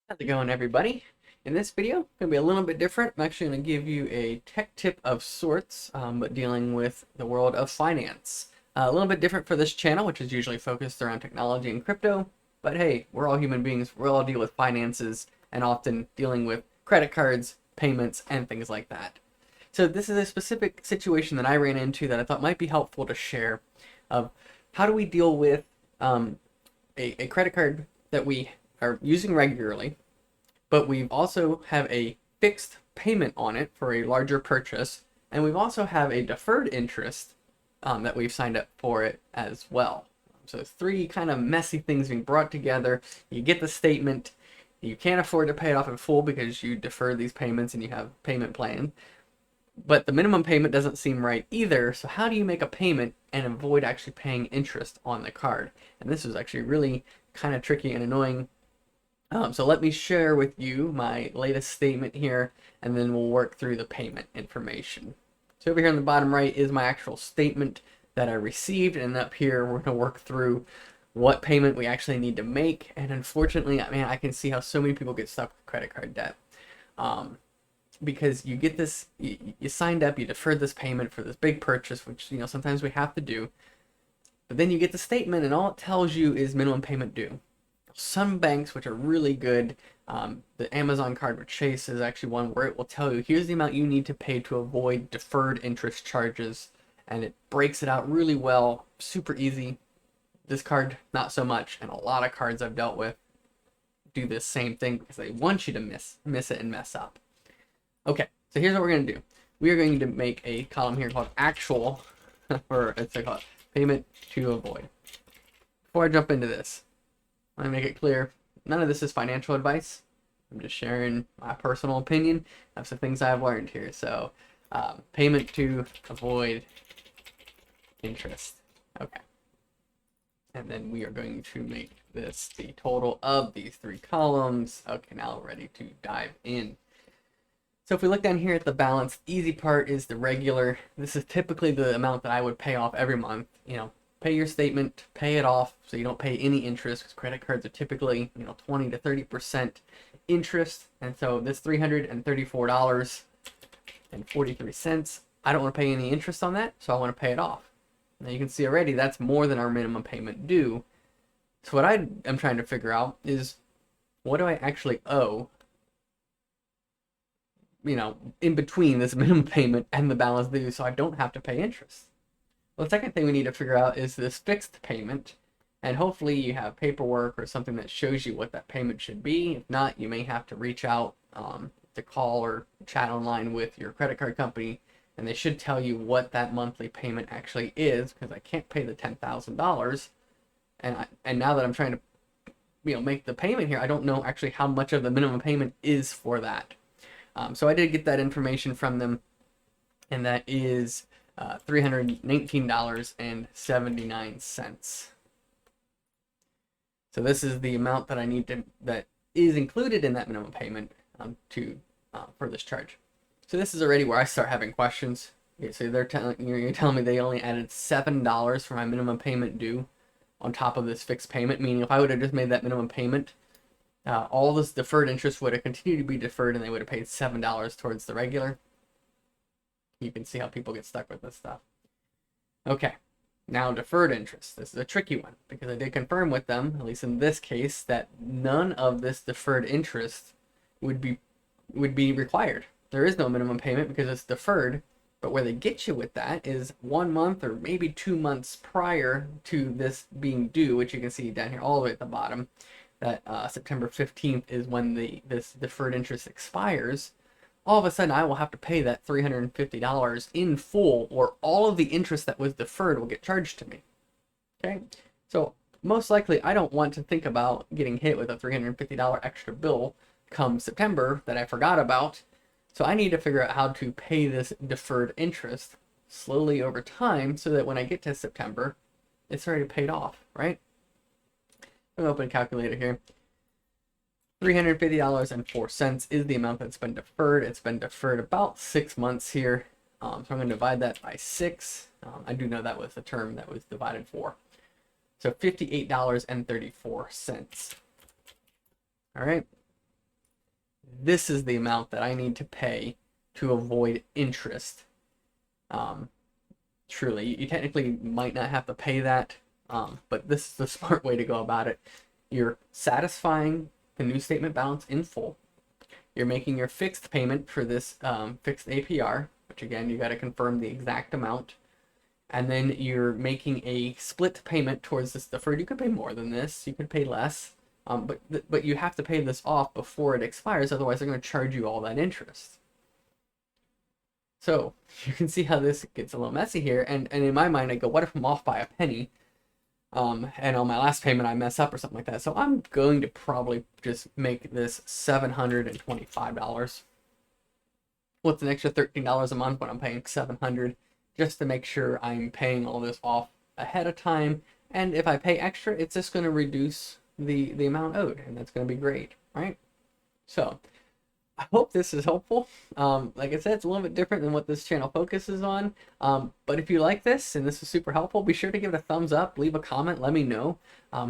How's it going, everybody? In this video, it's going to be a little bit different. I'm actually going to give you a tech tip of sorts, but dealing with the world of finance. A little bit different for this channel, which is usually focused around technology and crypto. But hey, we're all human beings. We all deal with finances and often dealing with credit cards, payments, and things like that. So this is a specific situation that I ran into that I thought might be helpful to share of how do we deal with a credit card that we are using regularly, but we also have a fixed payment on it for a larger purchase, and we also have a deferred interest that we've signed up for it as well. So three kind of messy things being brought together. You get the statement, you can't afford to pay it off in full because you deferred these payments and you have payment plan, but the minimum payment doesn't seem right either. So how do you make a payment and avoid actually paying interest on the card? And this is actually really kind of tricky and annoying. So let me share with you my latest statement here, and then we'll work through the payment information. So over here on the bottom right is my actual statement that I received, and up here we're going to work through what payment we actually need to make. And unfortunately, man, I can see how so many people get stuck with credit card debt. Because you get this, you signed up, you deferred this payment for this big purchase, which sometimes we have to do, but then you get the statement and all it tells you is minimum payment due. Some banks, which are really good, the Amazon card with Chase is actually one where it will tell you here's the amount you need to pay to avoid deferred interest charges, and it breaks it out really well, super easy. This card, not so much, and a lot of cards I've dealt with do this same thing because they want you to miss it and mess up. Okay, so here's what we're going to do. We are going to make a column here called actual, or it's called payment to avoid. Before I jump into this, I want to make it clear, none of this is financial advice. I'm just sharing my personal opinion of some things I've learned here. So, payment to avoid interest. Okay. And then we are going to make this the total of these three columns. Okay, now we're ready to dive in. So if we look down here at the balance, the easy part is the regular. This is typically the amount that I would pay off every month. Pay your statement, pay it off so you don't pay any interest, because credit cards are typically 20 to 30% interest. And so this $334.43, I don't want to pay any interest on that, so I want to pay it off. Now you can see already that's more than our minimum payment due. So what I am trying to figure out is, what do I actually owe in between this minimum payment and the balance due, so I don't have to pay interest? Well, the second thing we need to figure out is this fixed payment, and hopefully you have paperwork or something that shows you what that payment should be. If not, you may have to reach out to call or chat online with your credit card company, and they should tell you what that monthly payment actually is, because I can't pay the $10,000, and now that I'm trying to make the payment here, I don't know actually how much of the minimum payment is for that. So I did get that information from them, and that is $319.79. So this is the amount that I need to, that is included in that minimum payment for this charge. So this is already where I start having questions. Okay, so you're telling me they only added $7 for my minimum payment due on top of this fixed payment, meaning if I would have just made that minimum payment, all this deferred interest would have continued to be deferred, and they would have paid $7 towards the regular. You can see how people get stuck with this stuff. Okay, now deferred interest. This is a tricky one because I did confirm with them, at least in this case, that none of this deferred interest would be required. There is no minimum payment because it's deferred, but where they get you with that is 1 month or maybe 2 months prior to this being due, which you can see down here all the way at the bottom, that September 15th is when this deferred interest expires. All of a sudden I will have to pay that $350 in full, or all of the interest that was deferred will get charged to me. Okay, so most likely I don't want to think about getting hit with a $350 extra bill come September that I forgot about. So I need to figure out how to pay this deferred interest slowly over time so that when I get to September, it's already paid off, right? I'm going to open a calculator here. $350.04 is the amount that's been deferred. It's been deferred about 6 months here. So I'm going to divide that by 6. I do know that was the term that was divided for. So $58.34. All right. this is the amount that I need to pay to avoid interest. Truly, you technically might not have to pay that, but this is the smart way to go about it. You're satisfying the new statement balance in full. You're making your fixed payment for this fixed APR, which again, you got to confirm the exact amount. And then you're making a split payment towards this deferred. You could pay more than this, you could pay less, but you have to pay this off before it expires, otherwise they're going to charge you all that interest. So you can see how this gets a little messy here, and in my mind I go, what if I'm off by a penny? And on my last payment I mess up or something like that. So I'm going to probably just make this $725. What's an extra $13 a month when I'm paying $700, just to make sure I'm paying all this off ahead of time. And if I pay extra, it's just going to reduce the amount owed, and that's going to be great, right? So I hope this is helpful. Like I said, it's a little bit different than what this channel focuses on. But if you like this and this is super helpful, be sure to give it a thumbs up, leave a comment, let me know.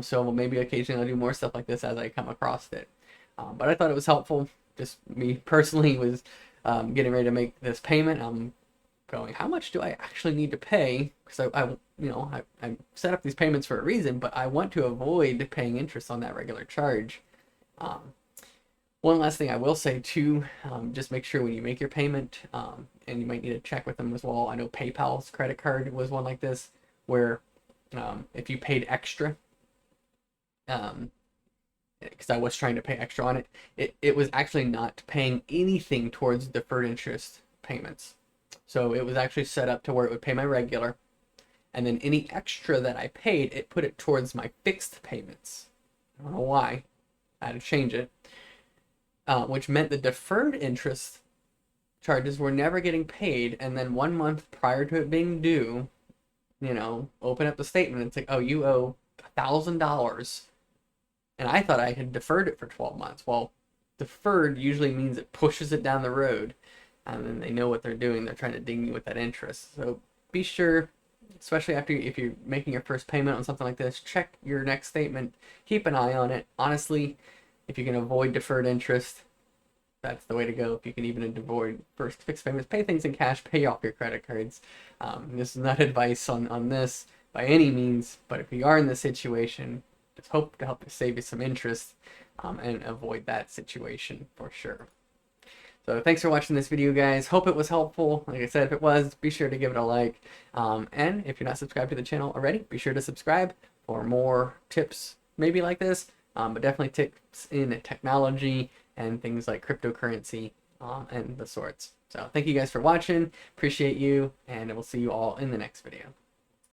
So maybe occasionally I'll do more stuff like this as I come across it. But I thought it was helpful. Just me personally was getting ready to make this payment. I'm going, how much do I actually need to pay? Because I set up these payments for a reason, but I want to avoid paying interest on that regular charge. One last thing I will say too, just make sure when you make your payment, and you might need to check with them as well. I know PayPal's credit card was one like this, where if you paid extra, because I was trying to pay extra on it, it was actually not paying anything towards deferred interest payments. So it was actually set up to where it would pay my regular, and then any extra that I paid, it put it towards my fixed payments. I don't know why. I had to change it. Which meant the deferred interest charges were never getting paid, and then 1 month prior to it being due, open up the statement and it's like, oh, you owe $1,000, and I thought I had deferred it for 12 months. Well, deferred usually means it pushes it down the road, and then they know what they're doing. They're trying to ding you with that interest. So be sure, especially if you're making your first payment on something like this, check your next statement, keep an eye on it. Honestly, if you can avoid deferred interest, that's the way to go. If you can even avoid first fixed payments, pay things in cash, pay off your credit cards. This is not advice on this by any means, but if you are in this situation, just hope to help save you some interest and avoid that situation for sure. So thanks for watching this video, guys. Hope it was helpful. Like I said, if it was, be sure to give it a like. And if you're not subscribed to the channel already, be sure to subscribe for more tips maybe like this. But definitely tips in technology and things like cryptocurrency and the sorts. So thank you guys for watching. Appreciate you, and we'll see you all in the next video.